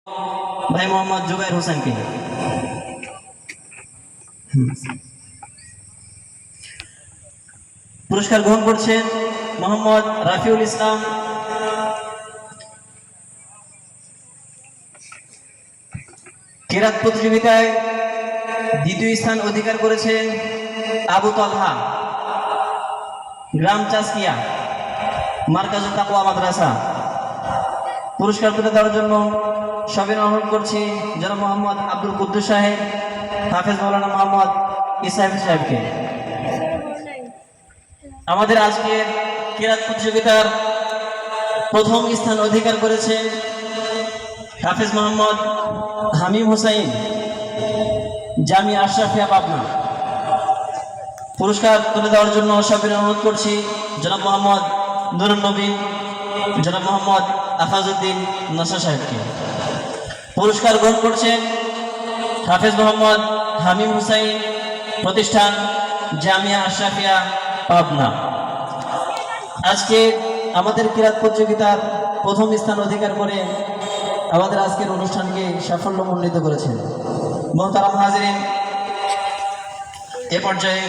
ভাই মোহাম্মদ জুবাইর হোসেনকে। পুরস্কার গ্রহণ করছেন মোহাম্মদ রাফিউল ইসলাম। কেরাত প্রতিযোগিতায় দ্বিতীয় স্থান অধিকার করেছেন আবু তলহা, গ্রাম চাষকিয়া, মার্কাজুল তাকওয়া মাদ্রাসা। পুরস্কার তুলে দেওয়ার জন্য সবিনয় অনুরোধ করছি জনাব মোহাম্মদ আব্দুল কুদ্দুস সাহেব, হাফেজ মাওলানা মোহাম্মদ ইসা সাহেবকে। আমাদের আজকের কেরাত প্রতিযোগিতার প্রথম স্থান অধিকার করেছেন হাফেজ মোহাম্মদ হামিম হোসাইন, জামিয়া আশরাফিয়া পাবনা। পুরস্কার তুলে দেওয়ার জন্য সবিনয় অনুরোধ করছি জনাব মোহাম্মদ নুরুন নবী, জনাব মোহাম্মদ আফাজউদ্দিন নাসা সাহেবকে। পুরস্কার গ্রহণ করছেন হাফেজ মোহাম্মদ হামিম হুসাইন, প্রতিষ্ঠান জামিয়া আশরাফিয়া পাবনা। আজকে আমাদের কিরাত প্রতিযোগিতার প্রথম স্থান অধিকার করে আমাদের আজকের অনুষ্ঠানকে সাফল্যমণ্ডিত করেছেন। মোহতারাম হাজিরিন, এ পর্যায়ে